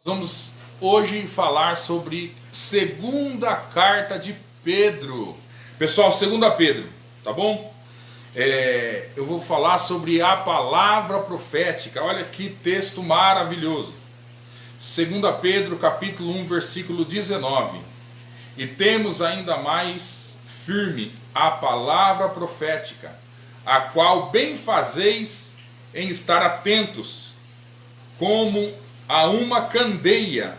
Vamos hoje falar sobre segunda carta de Pedro. Pessoal, segunda Pedro, tá bom? Eu vou falar sobre a palavra profética. Olha que texto maravilhoso. Segunda Pedro, capítulo 1, versículo 19. E temos ainda mais firme a palavra profética, a qual bem fazeis em estar atentos, como a uma candeia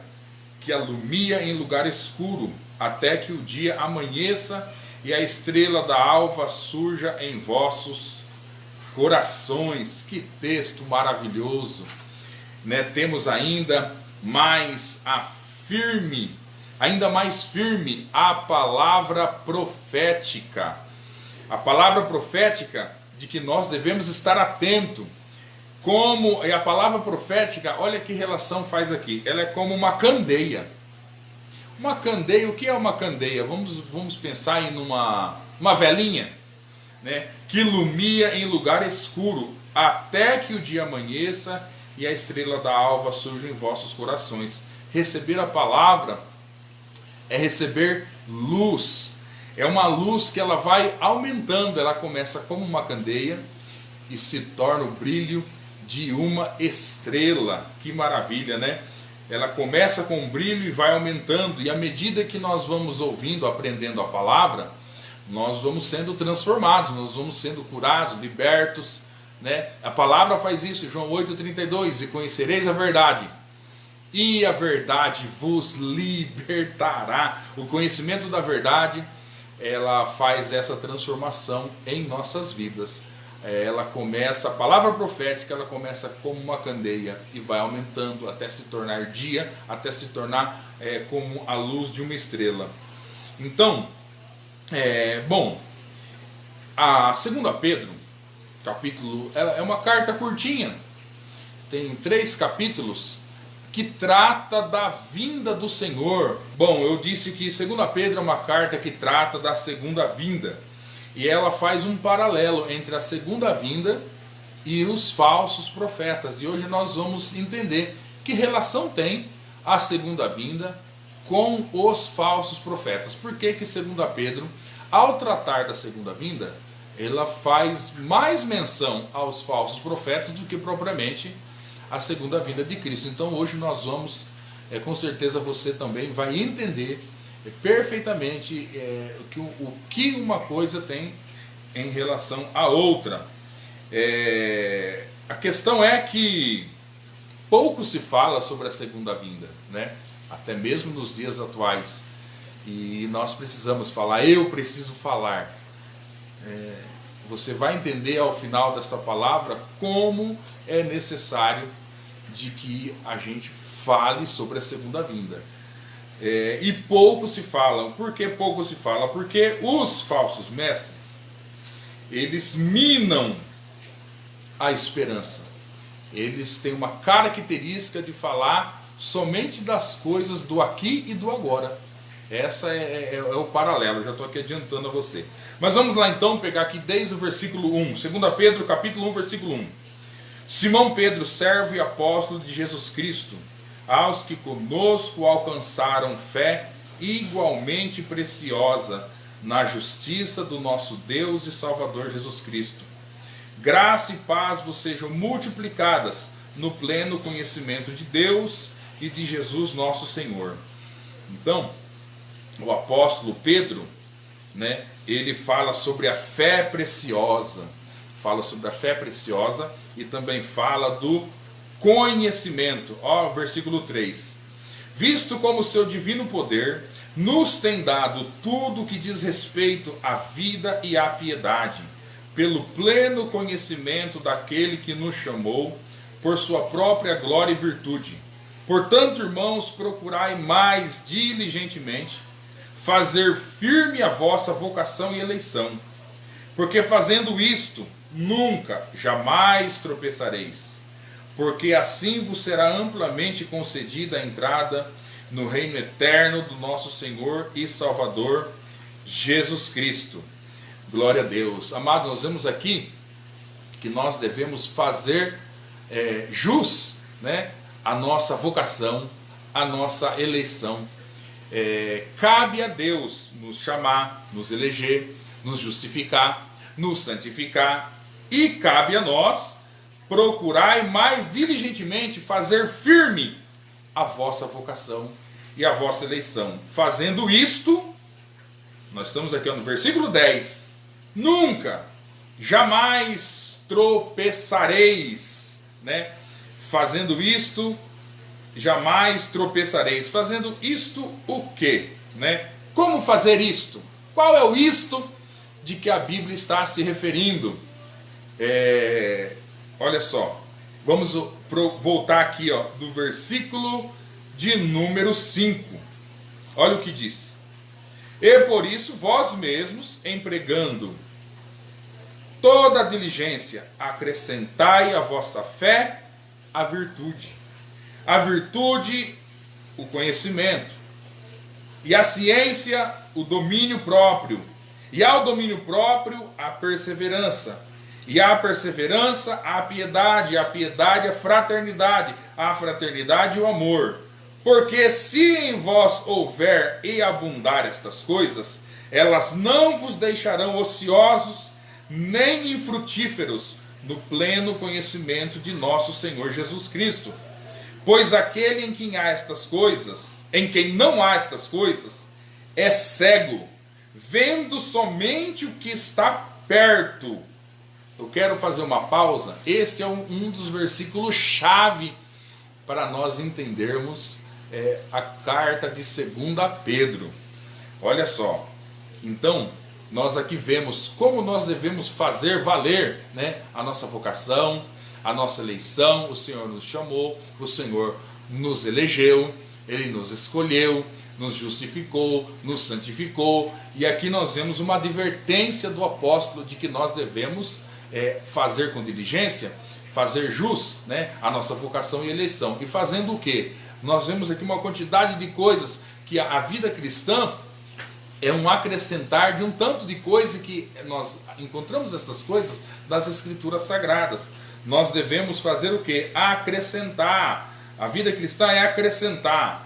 que alumia em lugar escuro, até que o dia amanheça e a estrela da alva surja em vossos corações. Que texto maravilhoso, né? Temos ainda mais mais firme a palavra profética. A palavra profética de que nós devemos estar atento. Como a palavra profética, olha que relação faz aqui. Ela é como uma candeia. Uma candeia, o que é uma candeia? Vamos pensar em uma velinha, né, que ilumia em lugar escuro, até que o dia amanheça e a estrela da alva surja em vossos corações. Receber a palavra é receber luz. É uma luz que ela vai aumentando. Ela começa como uma candeia e se torna o brilho de uma estrela. Que maravilha, né? Ela começa com um brilho e vai aumentando, e à medida que nós vamos ouvindo, aprendendo a palavra, nós vamos sendo transformados, nós vamos sendo curados, libertos, né? A palavra faz isso, João 8,32, e conhecereis a verdade, e a verdade vos libertará. O conhecimento da verdade, ela faz essa transformação em nossas vidas. Ela começa, a palavra profética, ela começa como uma candeia e vai aumentando até se tornar dia, até se tornar como a luz de uma estrela. Então, a segunda Pedro, capítulo, é uma carta curtinha, tem 3 capítulos, que trata da vinda do Senhor. Bom, eu disse que segunda Pedro é uma carta que trata da segunda vinda. E ela faz um paralelo entre a segunda vinda e os falsos profetas. E hoje nós vamos entender que relação tem a segunda vinda com os falsos profetas. Por que que segunda Pedro, ao tratar da segunda vinda, ela faz mais menção aos falsos profetas do que propriamente a segunda vinda de Cristo. Então hoje nós vamos, com certeza você também vai entender perfeitamente o que uma coisa tem em relação à outra. A questão é que pouco se fala sobre a segunda vinda, né? Até mesmo nos dias atuais, e nós precisamos falar, eu preciso falar. Você vai entender ao final desta palavra como é necessário de que a gente fale sobre a segunda vinda. E pouco se fala. Por que pouco se fala? Porque os falsos mestres, eles minam a esperança. Eles têm uma característica de falar somente das coisas do aqui e do agora. Essa é o paralelo. Eu já estou aqui adiantando a você. Mas vamos lá então pegar aqui desde o versículo 1. 2 Pedro capítulo 1, versículo 1. Simão Pedro, servo e apóstolo de Jesus Cristo, aos que conosco alcançaram fé igualmente preciosa na justiça do nosso Deus e Salvador Jesus Cristo. Graça e paz vos sejam multiplicadas no pleno conhecimento de Deus e de Jesus nosso Senhor. Então, o apóstolo Pedro, né, ele fala sobre a fé preciosa, e também fala do conhecimento. Versículo 3. Visto como o seu divino poder nos tem dado tudo que diz respeito à vida e à piedade, pelo pleno conhecimento daquele que nos chamou por sua própria glória e virtude. Portanto, irmãos, procurai mais diligentemente fazer firme a vossa vocação e eleição, porque fazendo isto, nunca, jamais tropeçareis, porque assim vos será amplamente concedida a entrada no reino eterno do nosso Senhor e Salvador Jesus Cristo. Glória a Deus. Amados, nós vemos aqui que nós devemos fazer jus, né, a nossa vocação, a nossa eleição. Cabe a Deus nos chamar, nos eleger, nos justificar, nos santificar, e cabe a nós procurar e mais diligentemente fazer firme a vossa vocação e a vossa eleição. Fazendo isto, nós estamos aqui no versículo 10, nunca, jamais tropeçareis, né? Fazendo isto, jamais tropeçareis. Fazendo isto o quê? Né? Como fazer isto? Qual é o isto de que a Bíblia está se referindo? Olha só, vamos voltar aqui do versículo de número 5. Olha o que diz. E por isso vós mesmos, empregando toda a diligência, acrescentai à vossa fé a virtude. A virtude, o conhecimento. E a ciência, o domínio próprio. E ao domínio próprio, a perseverança. E à perseverança, a piedade. A piedade, a fraternidade. A fraternidade, o amor. Porque se em vós houver e abundar estas coisas, elas não vos deixarão ociosos, nem infrutíferos, no pleno conhecimento de nosso Senhor Jesus Cristo. Pois aquele em quem não há estas coisas, é cego, vendo somente o que está perto. Eu quero fazer uma pausa. Este é um dos versículos chave para nós entendermos a carta de 2 Pedro. Olha só. Então, nós aqui vemos como nós devemos fazer valer, né, a nossa vocação, a nossa eleição. O Senhor nos chamou, o Senhor nos elegeu, Ele nos escolheu, nos justificou, nos santificou. E aqui nós vemos uma advertência do apóstolo de que nós devemos fazer com diligência, fazer jus, né, a nossa vocação e eleição. E fazendo o quê? Nós vemos aqui uma quantidade de coisas que a vida cristã é um acrescentar de um tanto de coisa que nós encontramos essas coisas das Escrituras Sagradas. Nós devemos fazer o quê? Acrescentar. A vida cristã é acrescentar.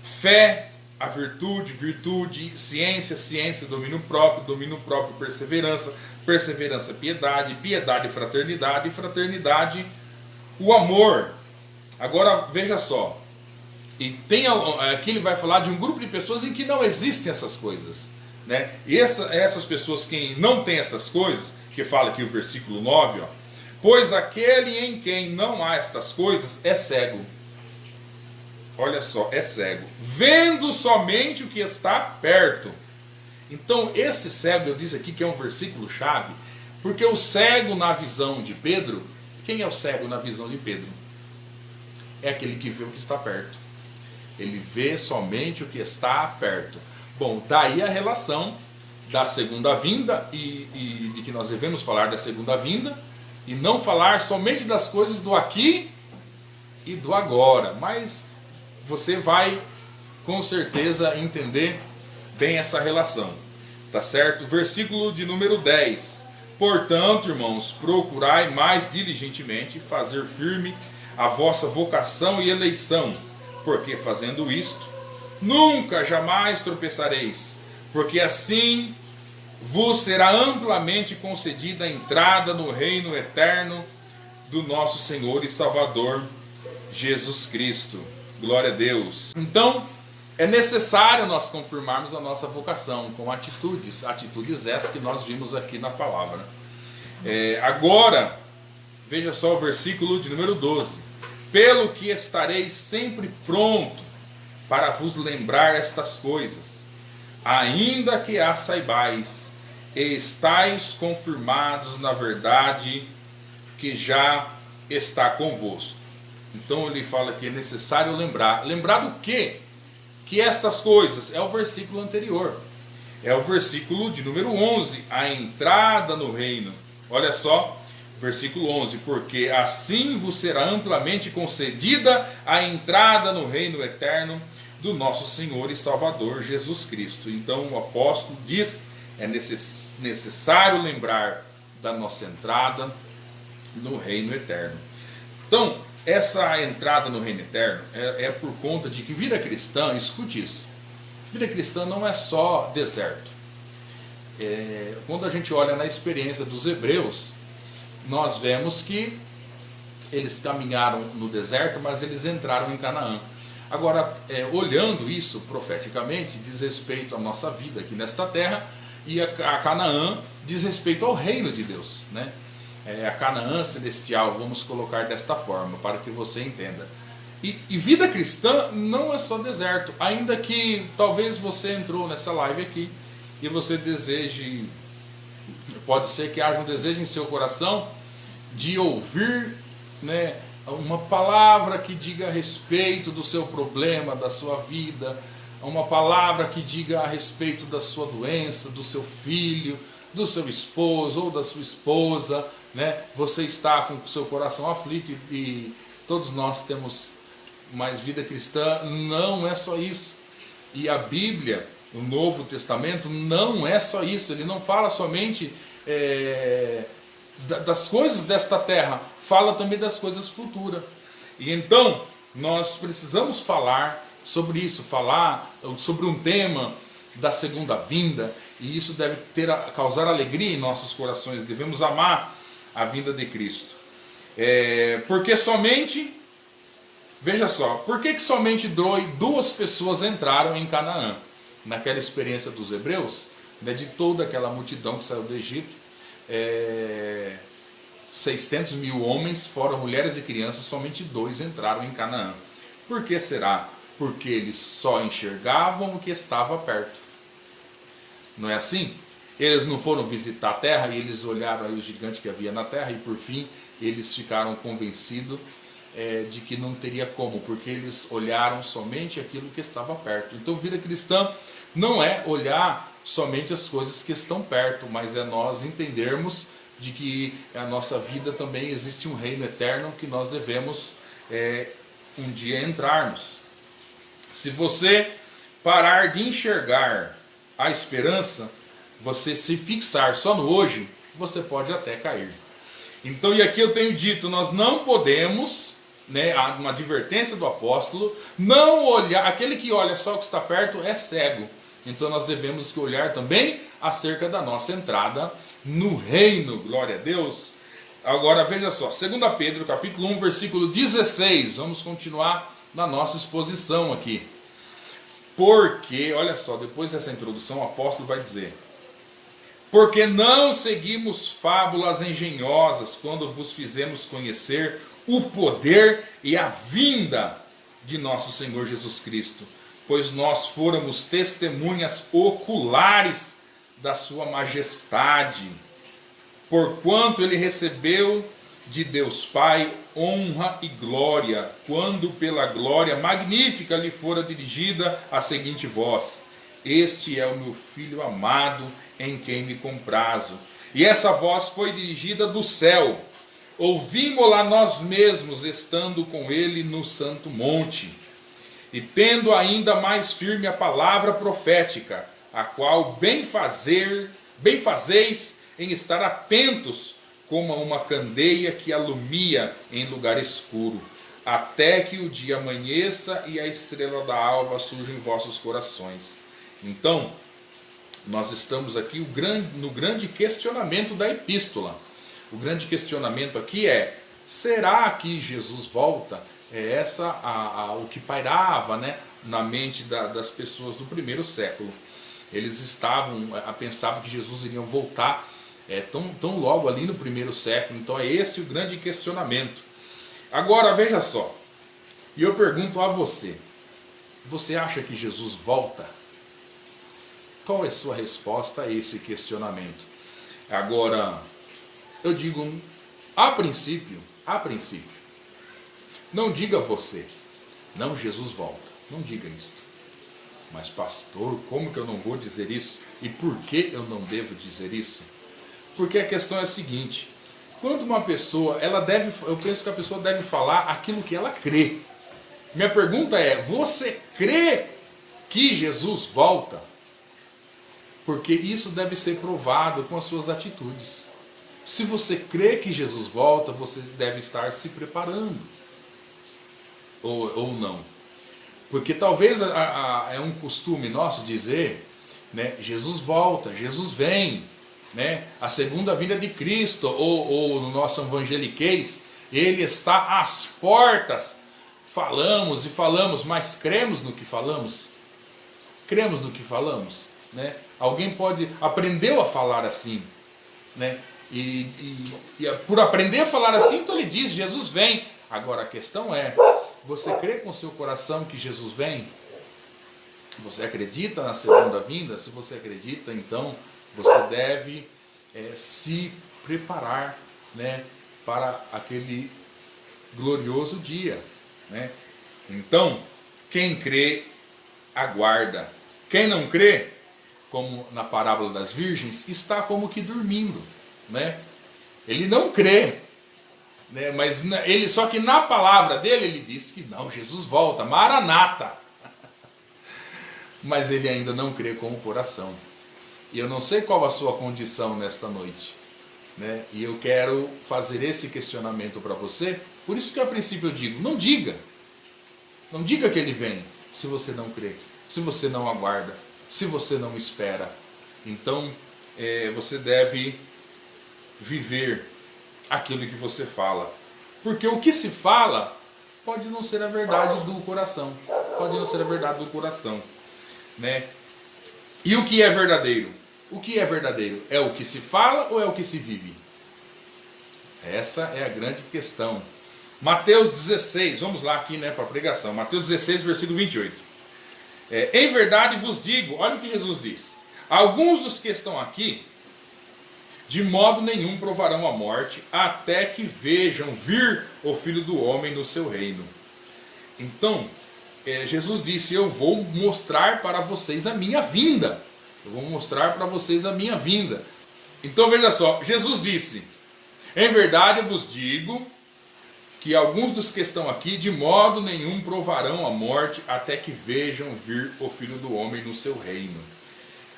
Fé, a virtude, virtude, ciência, ciência, domínio próprio, perseverança, perseverança, piedade, piedade, fraternidade, fraternidade, o amor. Agora, veja só. E aqui ele vai falar de um grupo de pessoas em que não existem essas coisas, né? E essas pessoas que não têm essas coisas, que fala aqui o versículo 9, pois aquele em quem não há estas coisas é cego. Olha só, é cego, vendo somente o que está perto. Então esse cego, eu disse aqui que é um versículo chave, porque o cego na visão de Pedro, quem é o cego na visão de Pedro? É aquele que vê o que está perto. Ele vê somente o que está perto. Bom, daí a relação da segunda vinda e de que nós devemos falar da segunda vinda e não falar somente das coisas do aqui e do agora. Mas você vai com certeza entender bem essa relação. Tá certo? Versículo de número 10. Portanto, irmãos, procurai mais diligentemente fazer firme a vossa vocação e eleição, porque fazendo isto, nunca jamais tropeçareis, porque assim vos será amplamente concedida a entrada no reino eterno do nosso Senhor e Salvador Jesus Cristo. Glória a Deus. Então, é necessário nós confirmarmos a nossa vocação com atitudes essas que nós vimos aqui na palavra. Agora, veja só o versículo de número 12. Pelo que estarei sempre pronto para vos lembrar estas coisas, ainda que as saibais, e estáis confirmados na verdade que já está convosco. Então ele fala que é necessário lembrar. Lembrar do quê? Que estas coisas, é o versículo anterior. É o versículo de número 11, a entrada no reino. Olha só, versículo 11, porque assim vos será amplamente concedida a entrada no reino eterno do nosso Senhor e Salvador Jesus Cristo. Então o apóstolo diz, é necessário lembrar da nossa entrada no reino eterno. Então, essa entrada no reino eterno é por conta de que vida cristã, escute isso, vida cristã não é só deserto. Quando a gente olha na experiência dos hebreus, nós vemos que eles caminharam no deserto, mas eles entraram em Canaã. Agora, olhando isso profeticamente, diz respeito à nossa vida aqui nesta terra, e a Canaã diz respeito ao reino de Deus, né? A Canaã celestial, vamos colocar desta forma, para que você entenda. E vida cristã não é só deserto, ainda que talvez você entrou nessa live aqui e você deseje, pode ser que haja um desejo em seu coração de ouvir, né, uma palavra que diga a respeito do seu problema, da sua vida, uma palavra que diga a respeito da sua doença, do seu filho, do seu esposo ou da sua esposa, né? Você está com o seu coração aflito e todos nós temos, mas vida cristã não é só isso. E a Bíblia, o Novo Testamento, não é só isso. Ele não fala somente das coisas desta terra, fala também das coisas futuras. E então nós precisamos falar sobre isso, falar sobre um tema da segunda vinda, e isso deve causar alegria em nossos corações. Devemos amar a vinda de Cristo, porque somente, veja só, por que somente 2 pessoas entraram em Canaã? Naquela experiência dos hebreus, né, de toda aquela multidão que saiu do Egito, 600 mil homens, fora mulheres e crianças, somente 2 entraram em Canaã. Por que será? Porque eles só enxergavam o que estava perto. Não é assim? Eles não foram visitar a terra e eles olharam aí o gigante que havia na terra e por fim eles ficaram convencidos de que não teria como, porque eles olharam somente aquilo que estava perto. Então vida cristã não é olhar somente as coisas que estão perto, mas é nós entendermos de que a nossa vida também existe um reino eterno que nós devemos um dia entrarmos. Se você parar de enxergar a esperança, você se fixar só no hoje, você pode até cair. Então, e aqui eu tenho dito, nós não podemos, né, uma advertência do apóstolo, não olhar, aquele que olha só o que está perto é cego. Então nós devemos olhar também acerca da nossa entrada no reino, glória a Deus. Agora veja só, 2 Pedro capítulo 1, versículo 16, vamos continuar na nossa exposição aqui. Porque, olha só, depois dessa introdução o apóstolo vai dizer: porque não seguimos fábulas engenhosas quando vos fizemos conhecer o poder e a vinda de nosso Senhor Jesus Cristo, pois nós fôramos testemunhas oculares da sua majestade, porquanto ele recebeu de Deus Pai honra e glória, quando pela glória magnífica lhe fora dirigida a seguinte voz: este é o meu filho amado, em quem me comprazo. E essa voz foi dirigida do céu. Ouvimo-la nós mesmos, estando com ele no santo monte, e tendo ainda mais firme a palavra profética, a qual bem fazeis em estar atentos, como a uma candeia que alumia em lugar escuro, até que o dia amanheça e a estrela da alva surja em vossos corações. Então, nós estamos aqui no grande questionamento da epístola. O grande questionamento aqui é: será que Jesus volta? O que pairava, né, na mente das pessoas do primeiro século. Eles pensavam que Jesus iria voltar tão logo ali no primeiro século. Então é esse o grande questionamento. Agora veja só, e eu pergunto a você: você acha que Jesus volta? Qual é a sua resposta a esse questionamento? Agora, eu digo, a princípio, não diga você, não, Jesus volta, não diga isso. Mas pastor, como que eu não vou dizer isso? E por que eu não devo dizer isso? Porque a questão é a seguinte: quando uma pessoa, eu penso que a pessoa deve falar aquilo que ela crê. Minha pergunta é: você crê que Jesus volta? Porque isso deve ser provado com as suas atitudes. Se você crê que Jesus volta, você deve estar se preparando. ou não. Porque talvez é um costume nosso dizer, né, Jesus volta, Jesus vem, né, a segunda vinda de Cristo, ou no nosso evangeliquez, ele está às portas. Falamos e falamos, mas cremos no que falamos? Cremos no que falamos, né? Alguém aprendeu a falar assim, né? E por aprender a falar assim, então ele diz, Jesus vem. Agora a questão é, você crê com o seu coração que Jesus vem? Você acredita na segunda vinda? Se você acredita, então você deve se preparar, né, para aquele glorioso dia, né? Então, quem crê, aguarda. Quem não crê, como na parábola das virgens, está como que dormindo, né? Ele não crê, né? Mas só que na palavra dele ele diz que não, Jesus volta, Maranata. Mas ele ainda não crê com o coração. E eu não sei qual a sua condição nesta noite, né? E eu quero fazer esse questionamento para você. Por isso que a princípio eu digo, não diga que ele vem, se você não crê, se você não aguarda, se você não espera. Então você deve viver aquilo que você fala, porque o que se fala pode não ser a verdade do coração, pode não ser a verdade do coração, né? E o que é verdadeiro? O que é verdadeiro? É o que se fala ou é o que se vive? Essa é a grande questão. Mateus 16, vamos lá aqui, né, para a pregação. Mateus 16, versículo 28. Em verdade vos digo, olha o que Jesus diz. Alguns dos que estão aqui, de modo nenhum provarão a morte, até que vejam vir o Filho do Homem no seu reino. Então, Jesus disse, eu vou mostrar para vocês a minha vinda. Eu vou mostrar para vocês a minha vinda. Então veja só, Jesus disse, em verdade eu vos digo que alguns dos que estão aqui de modo nenhum provarão a morte até que vejam vir o Filho do Homem no seu reino.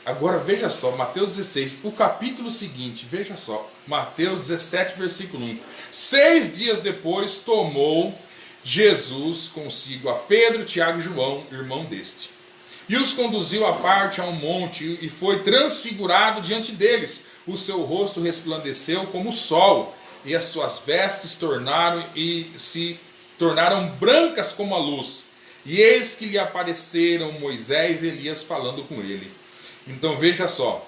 Agora veja só, Mateus 16, o capítulo seguinte, veja só, Mateus 17, versículo 1. 6 dias depois tomou Jesus consigo a Pedro, Tiago e João, irmão deste, e os conduziu à parte a um monte e foi transfigurado diante deles. O seu rosto resplandeceu como o sol, e as suas vestes se tornaram brancas como a luz. E eis que lhe apareceram Moisés e Elias falando com ele. Então veja só,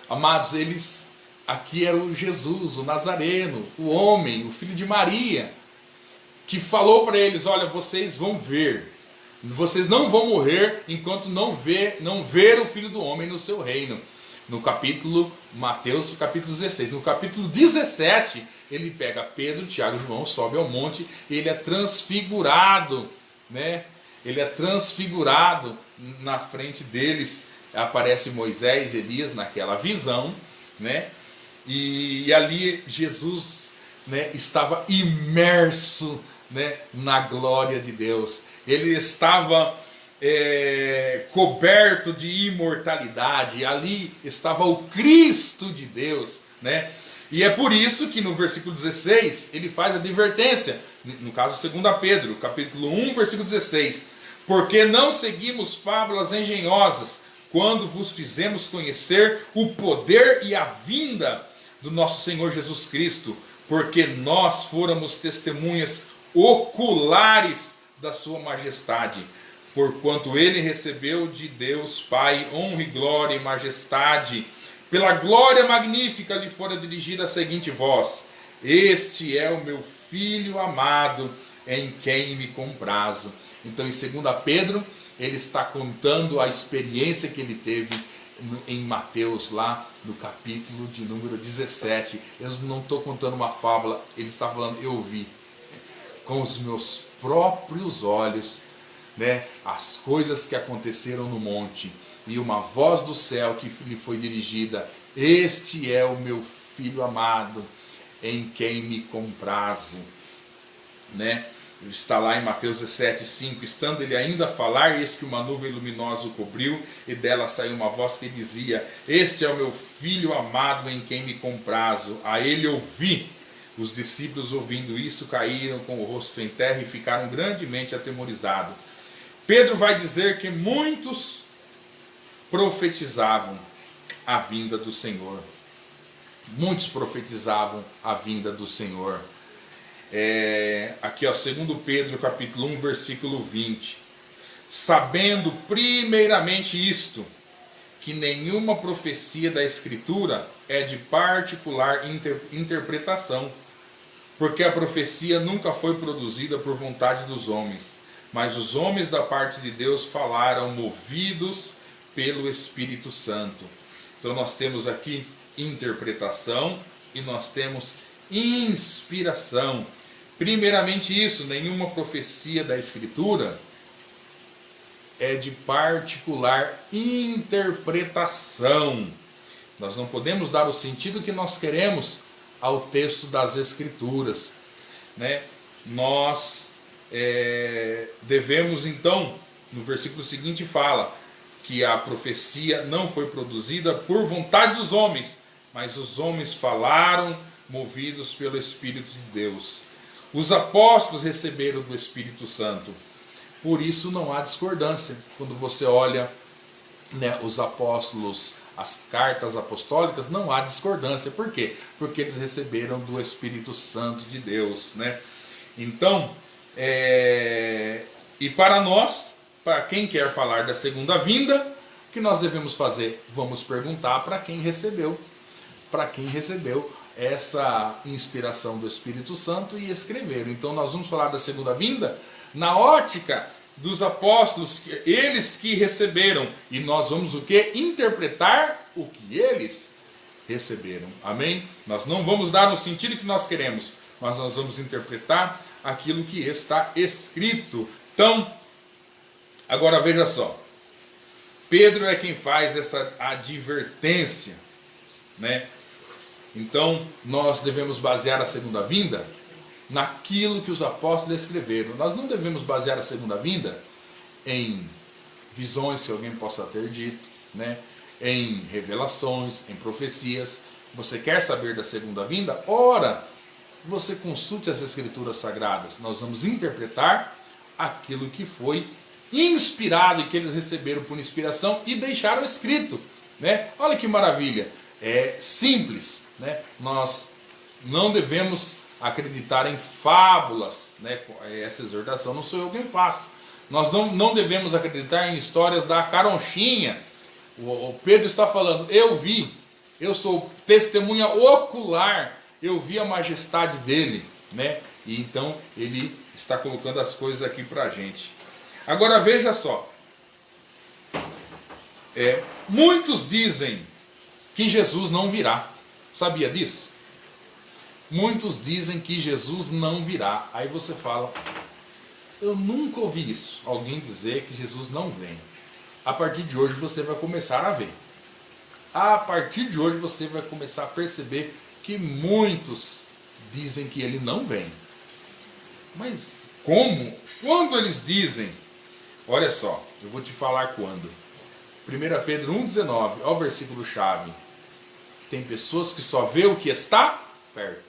amados, aqui era o Jesus, o Nazareno, o homem, o filho de Maria, que falou para eles, olha, vocês vão ver, vocês não vão morrer enquanto não ver o Filho do Homem no seu reino. No capítulo, Mateus, capítulo 16. No capítulo 17, ele pega Pedro, Tiago e João, sobe ao monte, e ele é transfigurado, né? Ele é transfigurado na frente deles. Aparece Moisés e Elias naquela visão, né? E ali Jesus, né, estava imerso, né, na glória de Deus. Ele estava coberto de imortalidade. Ali estava o Cristo de Deus, né? E é por isso que no versículo 16 ele faz a advertência, no caso 2 Pedro, capítulo 1, versículo 16. Porque não seguimos fábulas engenhosas, quando vos fizemos conhecer o poder e a vinda do nosso Senhor Jesus Cristo, porque nós fôramos testemunhas oculares da sua majestade, porquanto ele recebeu de Deus Pai honra e glória e majestade. Pela glória magnífica lhe fora dirigida a seguinte voz: este é o meu Filho amado, em quem me comprazo. Então, em 2 Pedro, ele está contando a experiência que ele teve em Mateus, lá no capítulo de número 17. Eu não estou contando uma fábula, ele está falando, eu vi com os meus próprios olhos, né, as coisas que aconteceram no monte, e uma voz do céu que lhe foi dirigida: este é o meu Filho amado, em quem me comprazo, né? Está lá em Mateus 17, 5. Estando ele ainda a falar, eis que uma nuvem luminosa o cobriu, e dela saiu uma voz que dizia: este é o meu Filho amado, em quem me comprazo, a ele ouvi. Os discípulos, ouvindo isso, caíram com o rosto em terra e ficaram grandemente atemorizados. Pedro vai dizer que muitos profetizavam a vinda do Senhor. Muitos profetizavam a vinda do Senhor. Aqui, ó, 2 Pedro, capítulo 1, versículo 20. Sabendo primeiramente isto, que nenhuma profecia da Escritura é de particular interpretação, porque a profecia nunca foi produzida por vontade dos homens, mas os homens da parte de Deus falaram movidos pelo Espírito Santo. Então nós temos aqui interpretação e nós temos inspiração. Primeiramente isso, nenhuma profecia da Escritura é de particular interpretação. Nós não podemos dar o sentido que nós queremos ao texto das Escrituras, né? Nós devemos então, no versículo seguinte fala que a profecia não foi produzida por vontade dos homens, mas os homens falaram movidos pelo Espírito de Deus. Os apóstolos receberam do Espírito Santo. Por isso não há discordância. Quando você olha, né, os apóstolos, as cartas apostólicas, não há discordância. Por quê? Porque eles receberam do Espírito Santo de Deus, né? Então, e para nós, para quem quer falar da segunda vinda, o que nós devemos fazer? Vamos perguntar para quem recebeu. Para quem recebeu essa inspiração do Espírito Santo e escreveram. Então nós vamos falar da segunda vinda na ótica dos apóstolos, eles que receberam, e nós vamos o que? Interpretar o que eles receberam. Amém? Nós não vamos dar no sentido que nós queremos, mas nós vamos interpretar aquilo que está escrito. Então, agora veja só. Pedro é quem faz essa advertência, né? Então, nós devemos basear a segunda vinda naquilo que os apóstolos escreveram. Nós não devemos basear a segunda vinda em visões que alguém possa ter dito, né? Em revelações, em profecias. Você quer saber da segunda vinda? Ora, você consulte as Escrituras Sagradas. Nós vamos interpretar aquilo que foi inspirado e que eles receberam por inspiração e deixaram escrito, né? Olha que maravilha. É simples, né? Nós não devemos acreditar em fábulas, né? Essa exortação não sou eu quem faço. Nós não devemos acreditar em histórias da caronchinha. O Pedro está falando, eu sou testemunha ocular, eu vi a majestade dele, né? E então ele está colocando as coisas aqui para a gente. Agora veja só, muitos dizem que Jesus não virá. Sabia disso? Muitos dizem que Jesus não virá. Aí você fala, eu nunca ouvi isso, alguém dizer que Jesus não vem. A partir de hoje você vai começar a ver. A partir de hoje você vai começar a perceber que muitos dizem que ele não vem. Mas como? Quando eles dizem? Olha só, eu vou te falar quando. 1 Pedro 1,19, olha o versículo chave. Tem pessoas que só vê o que está perto.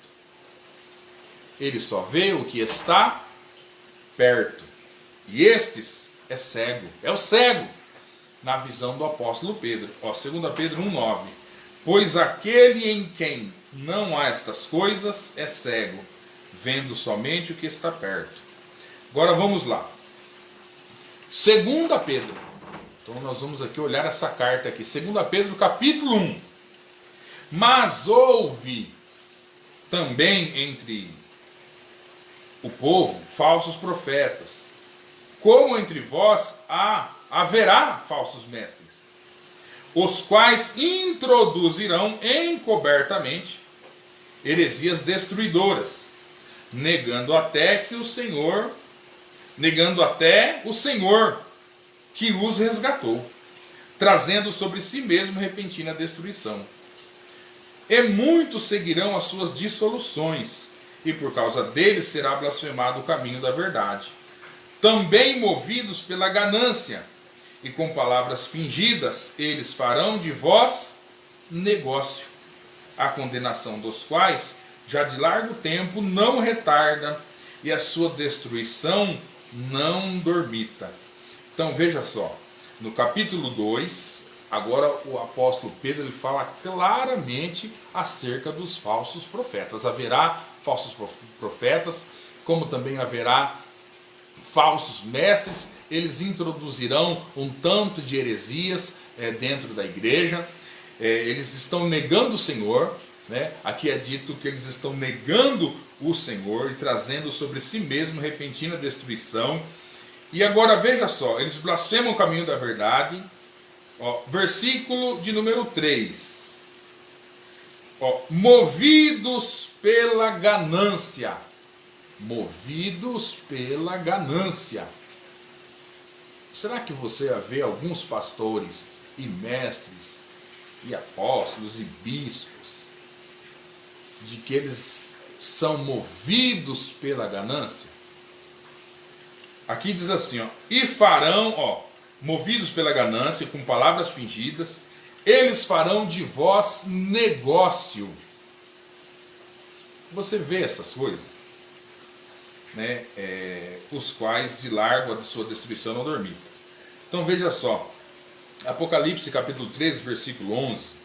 Ele só vê o que está perto. E estes é cego. É o cego. Na visão do apóstolo Pedro. 2 Pedro 1,9. Pois aquele em quem não há estas coisas é cego, vendo somente o que está perto. Agora vamos lá. 2 Pedro. Então nós vamos aqui olhar essa carta aqui. 2 Pedro capítulo 1. Mas houve também entre o povo falsos profetas, como entre vós haverá falsos mestres, os quais introduzirão encobertamente heresias destruidoras, negando até o Senhor que os resgatou, trazendo sobre si mesmo repentina destruição. E muitos seguirão as suas dissoluções, e por causa deles será blasfemado o caminho da verdade. Também movidos pela ganância, e com palavras fingidas, eles farão de vós negócio, a condenação dos quais já de largo tempo, não retarda, e a sua destruição não dormita. Então veja só, no capítulo 2, agora o apóstolo Pedro ele fala claramente acerca dos falsos profetas. Haverá falsos profetas, como também haverá falsos mestres. Eles introduzirão um tanto de heresias dentro da igreja. Eles estão negando o Senhor, né? Aqui é dito que eles estão negando o Senhor e trazendo sobre si mesmo repentina destruição. E agora veja só, eles blasfemam o caminho da verdade. Ó, versículo de número 3. Ó, movidos pela ganância. Movidos pela ganância. Será que você vê alguns pastores e mestres e apóstolos e bispos de que eles são movidos pela ganância? Aqui diz assim, ó, e farão, ó, movidos pela ganância, com palavras fingidas, eles farão de vós negócio. Você vê essas coisas, né? Os quais de largo a sua destruição não dormiram. Então veja só, Apocalipse capítulo 13, versículo 11,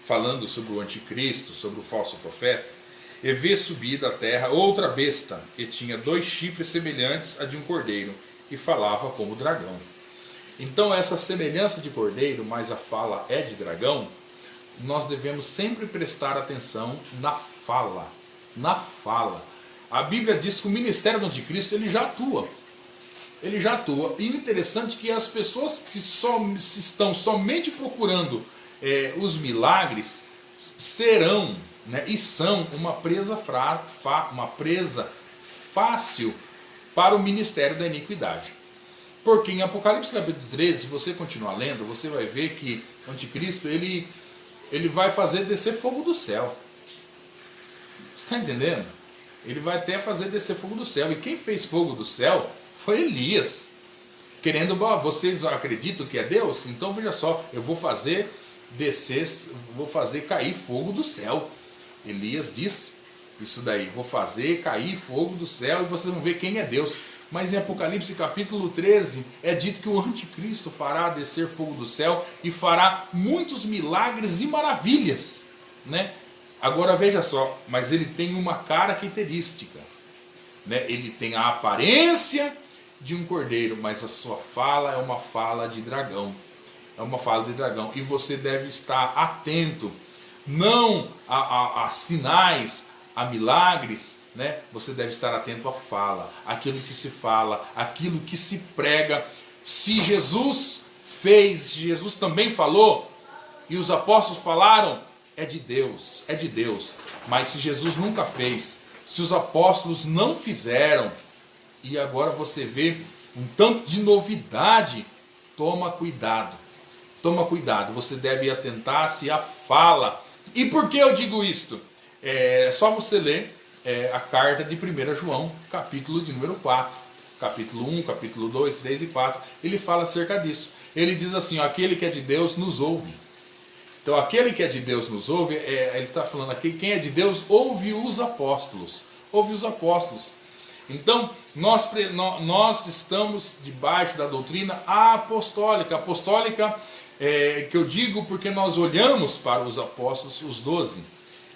falando sobre o anticristo, sobre o falso profeta. E vê subir da terra outra besta, e tinha 2 chifres semelhantes a de um cordeiro, e falava como dragão. Então essa semelhança de cordeiro, mas a fala é de dragão, nós devemos sempre prestar atenção na fala. Na fala. A Bíblia diz que o ministério do anticristo ele já atua. Ele já atua. E interessante que as pessoas que estão somente procurando os milagres serão, né, e são uma presa fácil para o ministério da iniquidade. Porque em Apocalipse capítulo 13, se você continuar lendo, você vai ver que o anticristo ele vai fazer descer fogo do céu. Você está entendendo? Ele vai até fazer descer fogo do céu. E quem fez fogo do céu foi Elias. Querendo, vocês acreditam que é Deus? Então veja só, eu vou fazer descer, vou fazer cair fogo do céu. Elias disse isso daí, vou fazer cair fogo do céu e vocês vão ver quem é Deus. Mas em Apocalipse capítulo 13 é dito que o anticristo fará descer fogo do céu e fará muitos milagres e maravilhas, né? Agora veja só, mas ele tem uma característica, né? Ele tem a aparência de um cordeiro, mas a sua fala é uma fala de dragão. É uma fala de dragão. E você deve estar atento, não a sinais, a milagres, né? Você deve estar atento à fala, aquilo que se fala, aquilo que se prega. Se Jesus fez, Jesus também falou, e os apóstolos falaram, é de Deus, é de Deus. Mas se Jesus nunca fez, se os apóstolos não fizeram, e agora você vê um tanto de novidade, toma cuidado. Toma cuidado, você deve atentar-se à fala. E por que eu digo isto? É só você ler a carta de 1 João, capítulo de número 4. Capítulo 1, capítulo 2, 3 e 4. Ele fala acerca disso. Ele diz assim, ó, aquele que é de Deus nos ouve. Então aquele que é de Deus nos ouve, ele está falando aqui, quem é de Deus ouve os apóstolos. Ouve os apóstolos. Então, nós estamos debaixo da doutrina apostólica. Apostólica, que eu digo porque nós olhamos para os apóstolos, os 12,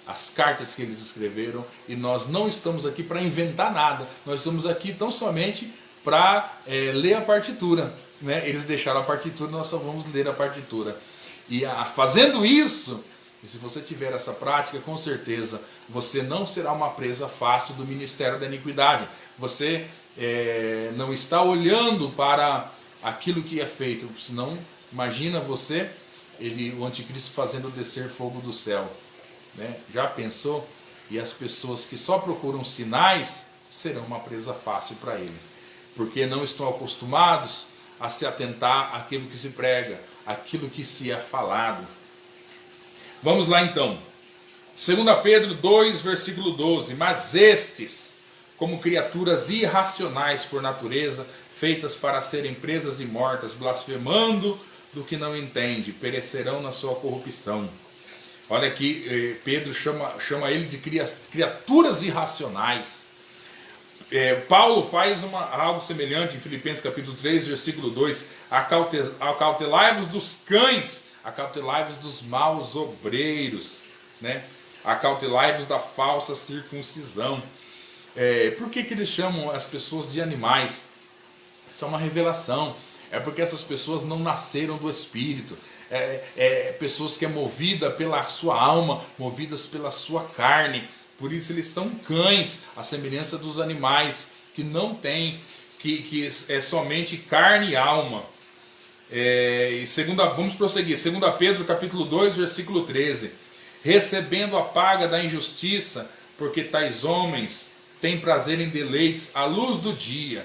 as cartas que eles escreveram, e nós não estamos aqui para inventar nada. Nós estamos aqui tão somente para ler a partitura, né? Eles deixaram a partitura, nós só vamos ler a partitura. E fazendo isso, e se você tiver essa prática, com certeza você não será uma presa fácil do ministério da iniquidade. Você não está olhando para aquilo que é feito, senão imagina você, o anticristo fazendo descer fogo do céu, né? Já pensou? E as pessoas que só procuram sinais serão uma presa fácil para ele, porque não estão acostumados a se atentar àquilo que se prega, àquilo que se é falado. Vamos lá então, 2 Pedro 2, versículo 12. Mas estes, como criaturas irracionais por natureza, feitas para serem presas e mortas, blasfemando do que não entende, perecerão na sua corrupção. Olha aqui, Pedro chama ele de criaturas irracionais. Paulo faz algo semelhante em Filipenses capítulo 3, versículo 2. Acautelai-vos dos cães, acautelai-vos dos maus obreiros, né? Acautelai-vos da falsa circuncisão. Por que eles chamam as pessoas de animais? Isso é uma revelação. É porque essas pessoas não nasceram do Espírito. Pessoas que é movida pela sua alma, movidas pela sua carne. Por isso eles são cães, à semelhança dos animais, que não têm, que é somente carne e alma. Vamos prosseguir. 2 Pedro capítulo 2, versículo 13. Recebendo a paga da injustiça, porque tais homens têm prazer em deleites à luz do dia.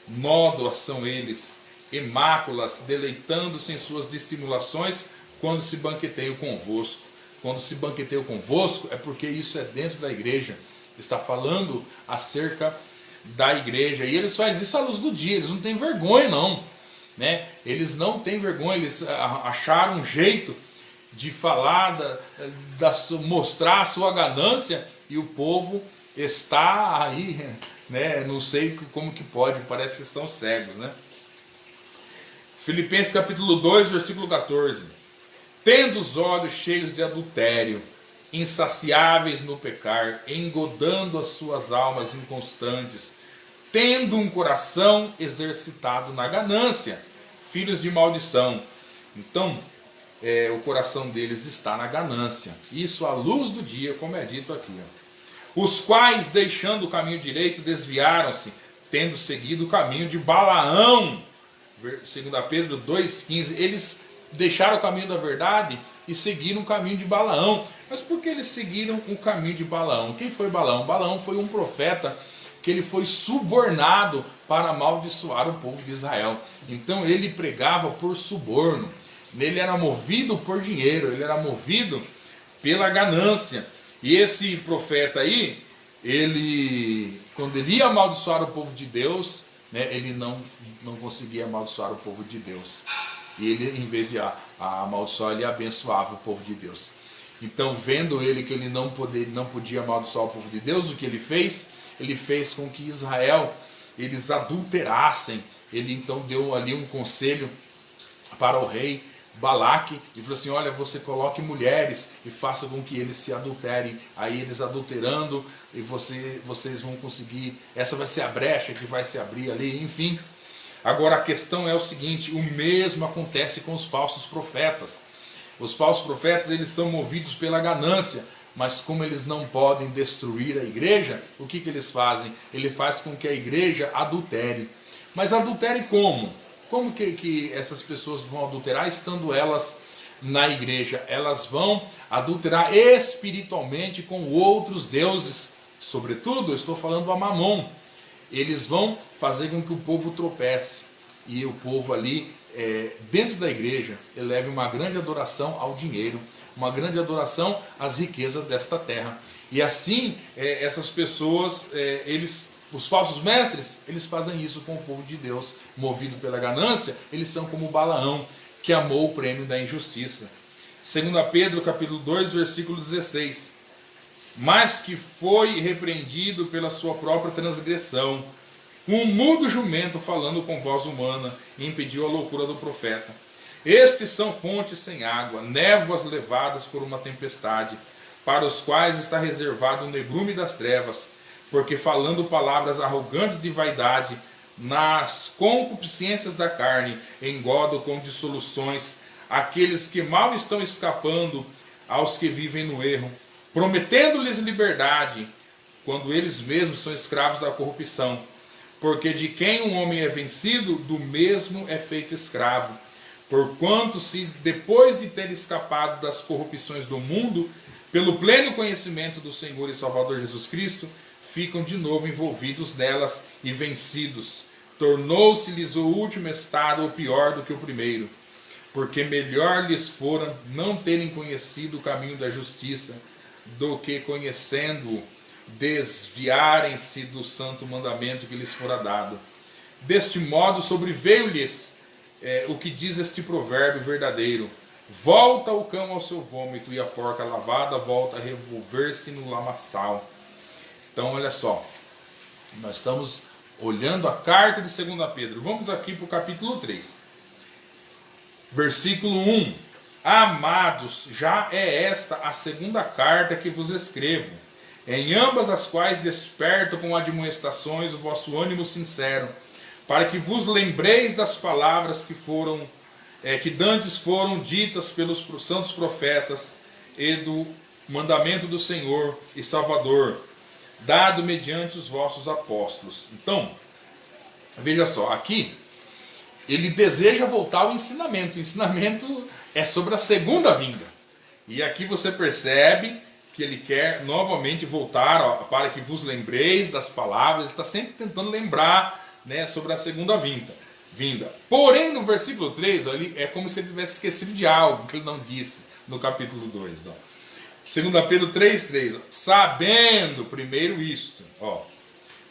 Nódoas são eles, e máculas, deleitando-se em suas dissimulações, quando se banqueteiam convosco. Quando se banqueteiam convosco, é porque isso é dentro da igreja. Está falando acerca da igreja. E eles fazem isso à luz do dia. Eles não têm vergonha, não, né? Eles não têm vergonha. Eles acharam um jeito de falar, mostrar a sua ganância. E o povo está aí, né? Não sei como que pode. Parece que estão cegos, né? Filipenses capítulo 2, versículo 14. Tendo os olhos cheios de adultério, insaciáveis no pecar, engodando as suas almas inconstantes, tendo um coração exercitado na ganância, filhos de maldição. Então, o coração deles está na ganância. Isso à luz do dia, como é dito aqui. Os quais, deixando o caminho direito, desviaram-se, tendo seguido o caminho de Balaão. 2 Pedro 2,15. Eles deixaram o caminho da verdade e seguiram o caminho de Balaão. Mas por que eles seguiram o caminho de Balaão? Quem foi Balaão? Balaão foi um profeta que ele foi subornado para amaldiçoar o povo de Israel. Então ele pregava por suborno. Ele era movido por dinheiro, ele era movido pela ganância. E esse profeta aí, quando ele ia amaldiçoar o povo de Deus, né, ele não conseguia amaldiçoar o povo de Deus. E ele, em vez de amaldiçoar, ele abençoava o povo de Deus. Então, vendo ele que ele não podia amaldiçoar o povo de Deus, o que ele fez? Ele fez com que Israel, eles adulterassem. Ele então deu ali um conselho para o rei Balaque e falou assim: olha, você coloque mulheres e faça com que eles se adulterem. Aí eles adulterando, e vocês vão conseguir, essa vai ser a brecha que vai se abrir ali, enfim. Agora a questão é o seguinte: o mesmo acontece com os falsos profetas. Os falsos profetas, eles são movidos pela ganância, mas como eles não podem destruir a igreja, o que eles fazem? Ele faz com que a igreja adultere. Mas adultere como? Como que essas pessoas vão adulterar estando elas na igreja? Elas vão adulterar espiritualmente com outros deuses. Sobretudo, eu estou falando a Mamon. Eles vão fazer com que o povo tropece. E o povo ali, dentro da igreja, eleve uma grande adoração ao dinheiro, uma grande adoração às riquezas desta terra. E assim, essas pessoas, os falsos mestres, eles fazem isso com o povo de Deus. Movido pela ganância, eles são como Balaão, que amou o prêmio da injustiça. 2 Pedro capítulo 2, versículo 16. Mas que foi repreendido pela sua própria transgressão, um mudo jumento falando com voz humana, e impediu a loucura do profeta. Estes são fontes sem água, névoas levadas por uma tempestade, para os quais está reservado o negrume das trevas, porque falando palavras arrogantes de vaidade, nas concupiscências da carne, engodam com dissoluções aqueles que mal estão escapando aos que vivem no erro, prometendo-lhes liberdade, quando eles mesmos são escravos da corrupção. Porque de quem um homem é vencido, do mesmo é feito escravo. Porquanto, se depois de ter escapado das corrupções do mundo, pelo pleno conhecimento do Senhor e Salvador Jesus Cristo, ficam de novo envolvidos nelas e vencidos, tornou-se-lhes o último estado o pior do que o primeiro. Porque melhor lhes fora não terem conhecido o caminho da justiça, do que, conhecendo-o, desviarem-se do santo mandamento que lhes fora dado. Deste modo sobreveio-lhes o que diz este provérbio verdadeiro: Volta o cão ao seu vômito e a porca lavada volta a revolver-se no lamaçal. Então, olha só, nós estamos olhando a carta de 2 Pedro. Vamos aqui para o capítulo 3. Versículo 1. Amados, já é esta a segunda carta que vos escrevo, em ambas as quais desperto com admoestações o vosso ânimo sincero, para que vos lembreis das palavras que dantes foram ditas pelos santos profetas e do mandamento do Senhor e Salvador, dado mediante os vossos apóstolos. Então, veja só, aqui ele deseja voltar ao ensinamento. O ensinamento é sobre a segunda vinda. E aqui você percebe que ele quer novamente voltar para que vos lembreis das palavras. Ele está sempre tentando lembrar, né, sobre a segunda vinda. Porém, no versículo 3, é como se ele tivesse esquecido de algo que ele não disse no capítulo 2. 2 Pedro 3,3. Sabendo, primeiro isto,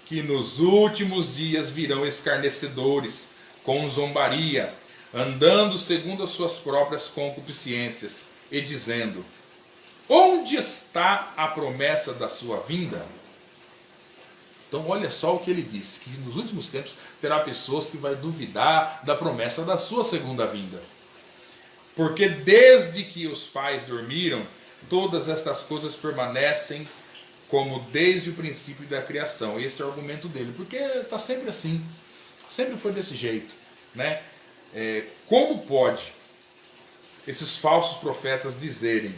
que nos últimos dias virão escarnecedores, com zombaria, andando segundo as suas próprias concupiscências, e dizendo: onde está a promessa da sua vinda? Então olha só o que ele diz, que nos últimos tempos terá pessoas que vai duvidar da promessa da sua segunda vinda. Porque desde que os pais dormiram, todas estas coisas permanecem como desde o princípio da criação. Esse é o argumento dele, porque está sempre assim, sempre foi desse jeito, né? Como pode esses falsos profetas dizerem: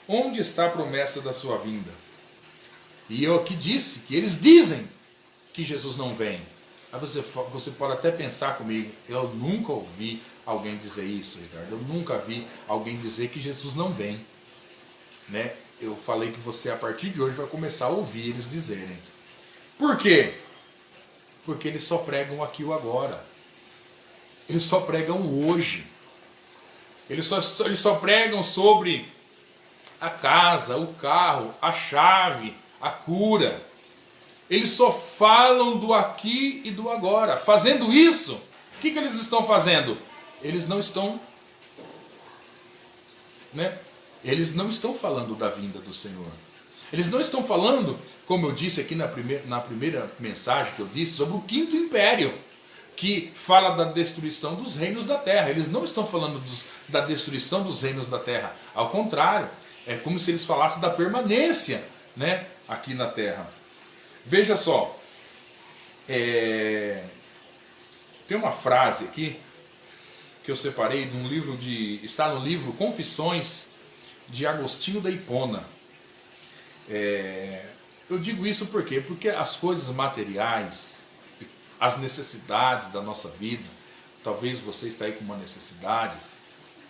onde está a promessa da sua vinda? E eu aqui disse que eles dizem que Jesus não vem. Aí você pode até pensar comigo: eu nunca ouvi alguém dizer isso, Ricardo. Eu nunca vi alguém dizer que Jesus não vem, né? Eu falei que você, a partir de hoje, vai começar a ouvir eles dizerem. Por quê? Porque eles só pregam aqui o agora. Eles só pregam o hoje. Eles só pregam sobre a casa, o carro, a chave, a cura. Eles só falam do aqui e do agora. Fazendo isso, o que eles estão fazendo? Eles não estão, né? Eles não estão falando da vinda do Senhor. Eles não estão falando, como eu disse aqui na primeira mensagem que eu disse, sobre o quinto império, que fala da destruição dos reinos da terra. Eles não estão falando da destruição dos reinos da terra. Ao contrário, é como se eles falassem da permanência, né, aqui na terra. Veja só, tem uma frase aqui que eu separei de um livro está no livro Confissões de Agostinho da Hipona. Eu digo isso por quê? Porque as coisas materiais, as necessidades da nossa vida, talvez você está aí com uma necessidade,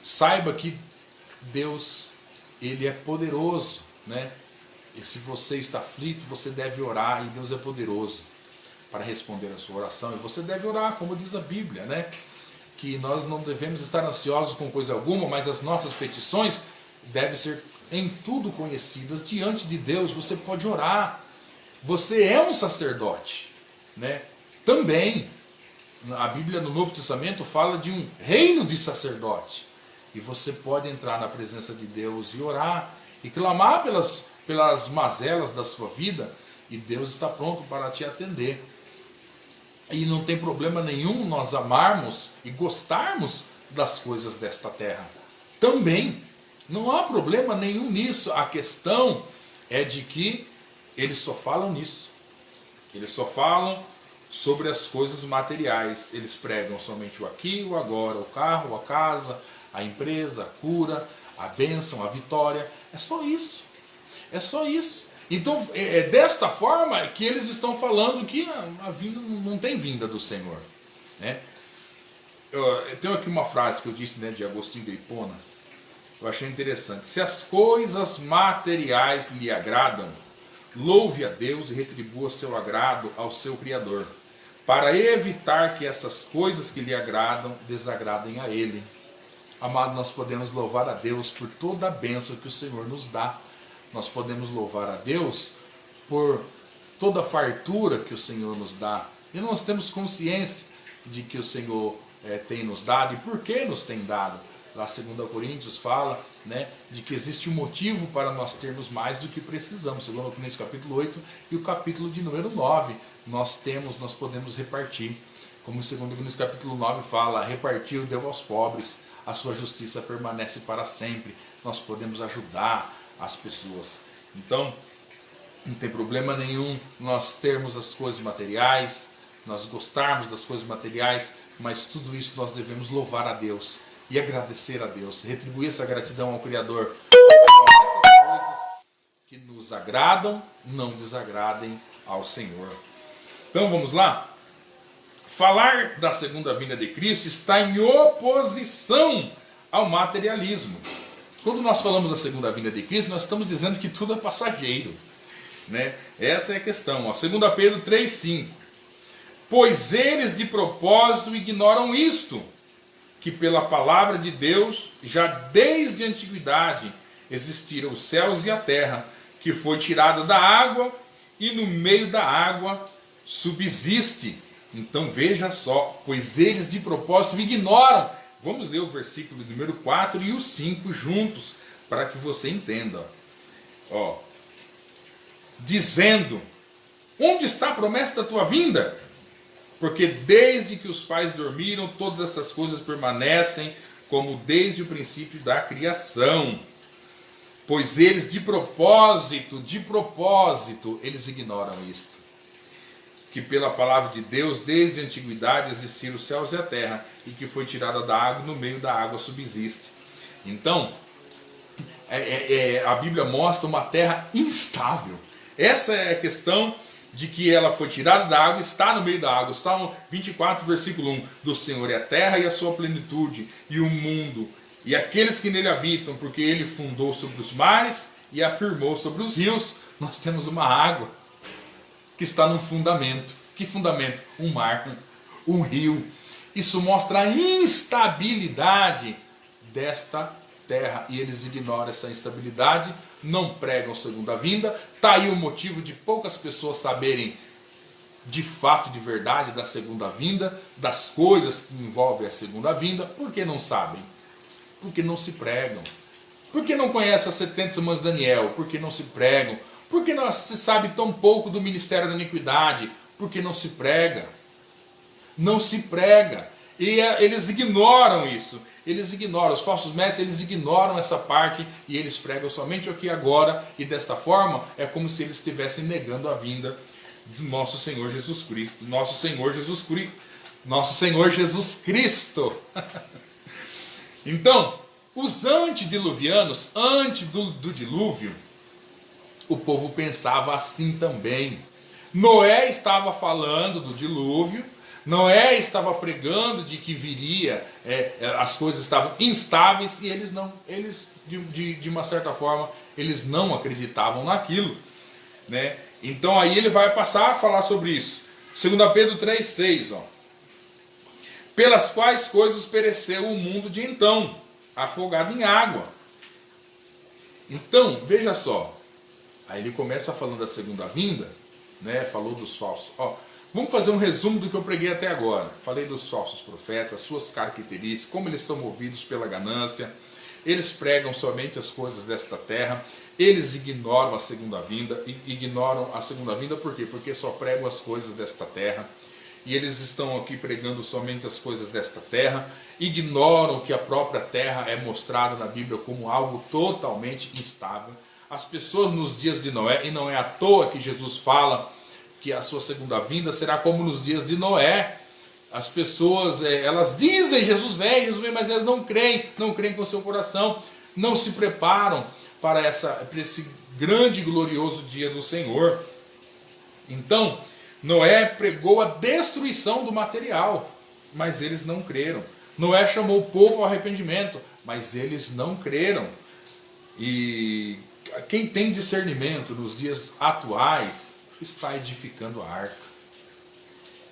saiba que Deus, Ele é poderoso, né? E se você está aflito, você deve orar, e Deus é poderoso para responder a sua oração. E você deve orar, como diz a Bíblia, né? Que nós não devemos estar ansiosos com coisa alguma, mas as nossas petições devem ser em tudo conhecidas diante de Deus. Você pode orar. Você é um sacerdote, né? Também, a Bíblia no Novo Testamento fala de um reino de sacerdote. E você pode entrar na presença de Deus e orar e clamar pelas mazelas da sua vida, e Deus está pronto para te atender. E não tem problema nenhum nós amarmos e gostarmos das coisas desta terra. Também não há problema nenhum nisso. A questão é de que eles só falam nisso. Eles só falam sobre as coisas materiais. Eles pregam somente o aqui, o agora, o carro, a casa, a empresa, a cura, a bênção, a vitória. É só isso. É só isso. Então é desta forma que eles estão falando que a vinda não tem vinda do Senhor, né? Eu tenho aqui uma frase que eu disse, né, de Agostinho de Hipona. Eu achei interessante. Se as coisas materiais lhe agradam, louve a Deus e retribua seu agrado ao seu Criador, para evitar que essas coisas que lhe agradam desagradem a Ele. Amado, nós podemos louvar a Deus por toda a bênção que o Senhor nos dá. Nós podemos louvar a Deus por toda a fartura que o Senhor nos dá. E nós temos consciência de que o Senhor tem nos dado e por que nos tem dado. lá 2 Coríntios fala, né, de que existe um motivo para nós termos mais do que precisamos. 2 Coríntios capítulo 8 e o capítulo de número 9, nós podemos repartir. Como em 2 Coríntios capítulo 9 fala, repartiu, deu aos pobres, a sua justiça permanece para sempre. Nós podemos ajudar as pessoas. Então, não tem problema nenhum nós termos as coisas materiais, nós gostarmos das coisas materiais, mas tudo isso nós devemos louvar a Deus e agradecer a Deus, retribuir essa gratidão ao Criador. Essas coisas que nos agradam, não desagradem ao Senhor. Então vamos lá? Falar da segunda vinda de Cristo está em oposição ao materialismo. Quando nós falamos da segunda vinda de Cristo, nós estamos dizendo que tudo é passageiro, né? Essa é a questão. 2 Pedro 3,5. Pois eles de propósito ignoram isto, que pela palavra de Deus, já desde a antiguidade, existiram os céus e a terra, que foi tirada da água e no meio da água subsiste. Então veja só, pois eles de propósito ignoram. Vamos ler o versículo número 4 e o 5 juntos, para que você entenda. Ó, dizendo, onde está a promessa da tua vinda? Porque desde que os pais dormiram, todas essas coisas permanecem como desde o princípio da criação. Pois eles de propósito, eles ignoram isto. Que pela palavra de Deus, desde a antiguidade, existiram os céus e a terra, e que foi tirada da água, no meio da água subsiste. Então, a Bíblia mostra uma terra instável. Essa é a questão de que ela foi tirada da água, está no meio da água. Salmo 24, versículo 1. Do Senhor é a terra e a sua plenitude, e o mundo, e aqueles que nele habitam, porque ele fundou sobre os mares e afirmou sobre os rios. Nós temos uma água que está no fundamento. Que fundamento? Um mar, um rio. Isso mostra a instabilidade desta terra, e eles ignoram essa instabilidade, não pregam segunda vinda. Está aí o motivo de poucas pessoas saberem de fato, de verdade, da segunda vinda, das coisas que envolvem a segunda vinda. Por que não sabem? Porque não se pregam. Porque não conhecem as 70 semanas de Daniel? Porque não se pregam. Porque não se sabe tão pouco do ministério da iniquidade? Porque não se prega. Não se prega. E eles ignoram isso. Eles ignoram, os falsos mestres, eles ignoram essa parte e eles pregam somente o aqui e agora. E desta forma, é como se eles estivessem negando a vinda do nosso Senhor Jesus Cristo. Nosso Senhor Jesus Cristo. Nosso Senhor Jesus Cristo. Então, os antediluvianos, antes do dilúvio, o povo pensava assim também. Noé estava falando do dilúvio, Noé estava pregando de que viria, as coisas estavam instáveis, e eles não, de uma certa forma, eles não acreditavam naquilo, né? Então aí ele vai passar a falar sobre isso. 2 Pedro 3,6, ó. Pelas quais coisas pereceu o mundo de então, afogado em água. Então, veja só. Aí ele começa falando da segunda vinda, né? Falou dos falsos. Ó, vamos fazer um resumo do que eu preguei até agora. Falei dos falsos profetas, suas características, como eles são movidos pela ganância. Eles pregam somente as coisas desta terra. Eles ignoram a segunda vinda. Ignoram a segunda vinda por quê? Porque só pregam as coisas desta terra. E eles estão aqui pregando somente as coisas desta terra. Ignoram que a própria terra é mostrada na Bíblia como algo totalmente instável. As pessoas nos dias de Noé, e não é à toa que Jesus fala que a sua segunda vinda será como nos dias de Noé. As pessoas, elas dizem Jesus vem, mas elas não creem com o seu coração, não se preparam para esse grande e glorioso dia do Senhor. Então, Noé pregou a destruição do material, mas eles não creram. Noé chamou o povo ao arrependimento, mas eles não creram. E quem tem discernimento nos dias atuais está edificando a arca.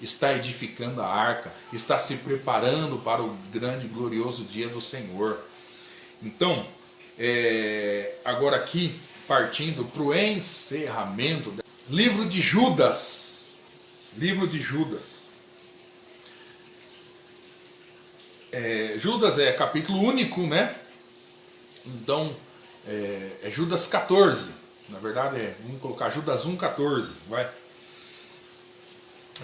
Está edificando a arca, está se preparando para o grande e glorioso dia do Senhor. Então, agora aqui, partindo para o encerramento, livro de Judas. Livro de Judas. Judas é capítulo único, né? Então, é Judas 14. Na verdade, vamos colocar Judas 1,14. Vai.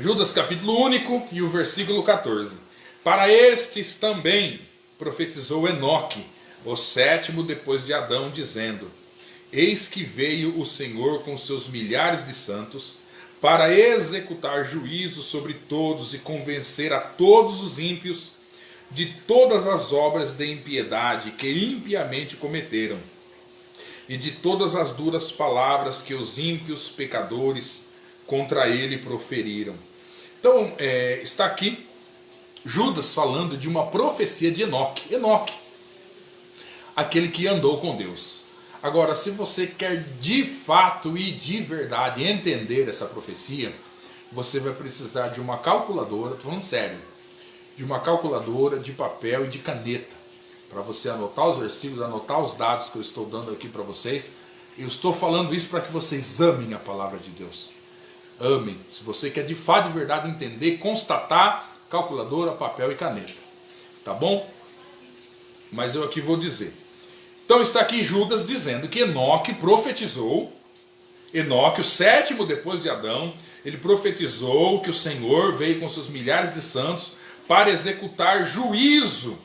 Judas capítulo único e o versículo 14. Para estes também profetizou Enoque, o sétimo depois de Adão, dizendo: Eis que veio o Senhor com seus milhares de santos, para executar juízo sobre todos e convencer a todos os ímpios de todas as obras de impiedade que impiamente cometeram, e de todas as duras palavras que os ímpios pecadores contra ele proferiram. Então, está aqui Judas falando de uma profecia de Enoque. Enoque, aquele que andou com Deus. Agora, se você quer de fato e de verdade entender essa profecia, você vai precisar de uma calculadora, estou falando sério, de uma calculadora, de papel e de caneta, para você anotar os versículos, anotar os dados que eu estou dando aqui para vocês. Eu estou falando isso para que vocês amem a palavra de Deus. Amem. Se você quer de fato e de verdade entender, constatar, calculadora, papel e caneta. Tá bom? Mas eu aqui vou dizer. Então está aqui Judas dizendo que Enoque profetizou. Enoque, o sétimo depois de Adão, ele profetizou que o Senhor veio com seus milhares de santos para executar juízo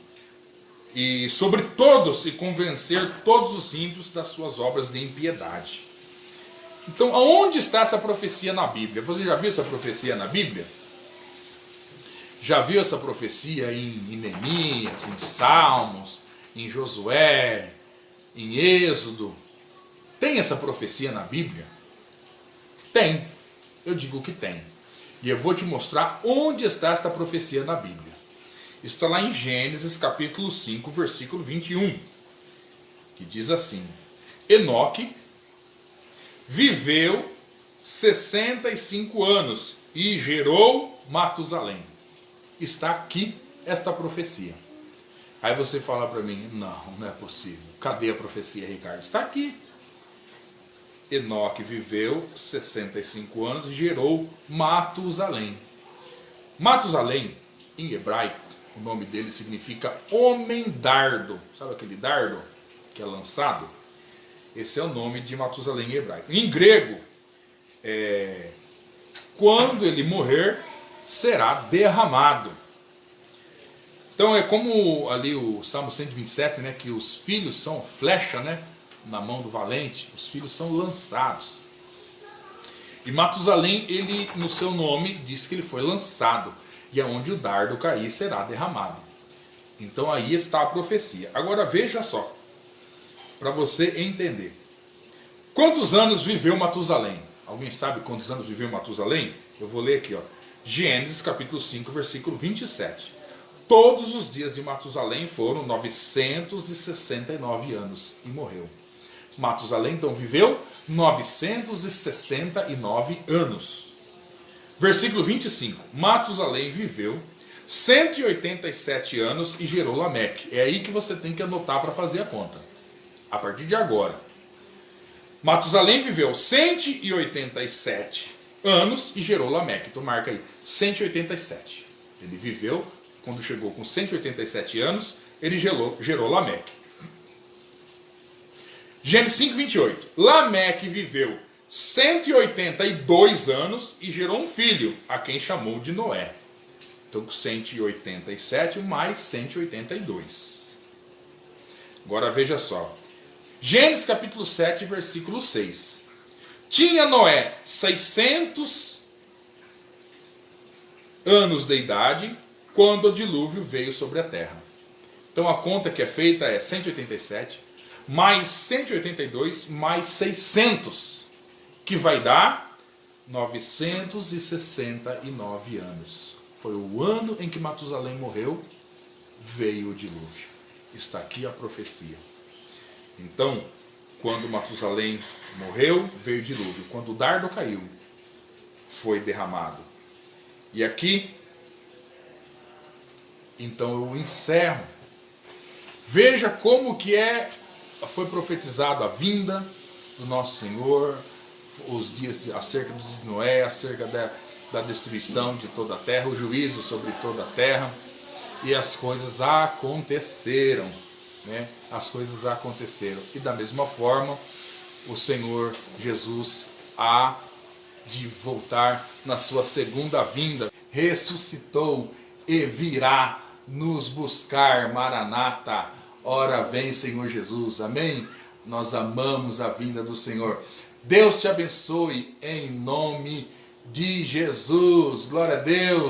e sobre todos e convencer todos os ímpios das suas obras de impiedade. Então, aonde está essa profecia na Bíblia? Você já viu essa profecia na Bíblia? Já viu essa profecia em Neemias, em Salmos, em Josué, em Êxodo? Tem essa profecia na Bíblia? Tem. Eu digo que tem. E eu vou te mostrar onde está esta profecia na Bíblia. Está lá em Gênesis capítulo 5, versículo 21. Que diz assim: Enoque viveu 65 anos e gerou Matusalém. Está aqui esta profecia. Aí você fala para mim: não é possível. Cadê a profecia, Ricardo? Está aqui. Enoque viveu 65 anos e gerou Matusalém. Matusalém, em hebraico, o nome dele significa homem dardo. Sabe aquele dardo que é lançado? Esse é o nome de Matusalém em hebraico. Em grego, quando ele morrer, será derramado. Então é como ali o Salmo 127, né, que os filhos são flecha, né, na mão do valente, os filhos são lançados. E Matusalém, ele no seu nome diz que ele foi lançado, e aonde o dardo cair será derramado. Então aí está a profecia. Agora veja só, para você entender. Quantos anos viveu Matusalém? Alguém sabe quantos anos viveu Matusalém? Eu vou ler aqui, ó. Gênesis capítulo 5, versículo 27. Todos os dias de Matusalém foram 969 anos e morreu. Matusalém então viveu 969 anos. Versículo 25. Matusalém viveu 187 anos e gerou Lameque. É aí que você tem que anotar para fazer a conta. A partir de agora. Matusalém viveu 187 anos e gerou Lameque. Então marca aí, 187. Ele viveu, quando chegou com 187 anos, ele gerou Lameque. Gênesis 5, 28. Lameque viveu 182 anos e gerou um filho, a quem chamou de Noé. Então 187 mais 182. Agora veja só. Gênesis capítulo 7, versículo 6. Tinha Noé 600 anos de idade quando o dilúvio veio sobre a terra. Então a conta que é feita é 187 mais 182 mais 600, que vai dar 969 anos. Foi o ano em que Matusalém morreu, veio o dilúvio. Está aqui a profecia. Então, quando Matusalém morreu, veio o dilúvio. Quando o dardo caiu, foi derramado. E aqui, então eu encerro. Veja como que foi profetizado a vinda do nosso Senhor, os dias acerca de Noé, acerca da destruição de toda a terra, o juízo sobre toda a terra. e as coisas aconteceram, né? As coisas aconteceram. E da mesma forma, o Senhor Jesus há de voltar na sua segunda vinda, ressuscitou e virá nos buscar. Maranata, ora vem Senhor Jesus, amém? Nós amamos a vinda do Senhor. Deus te abençoe em nome de Jesus, glória a Deus.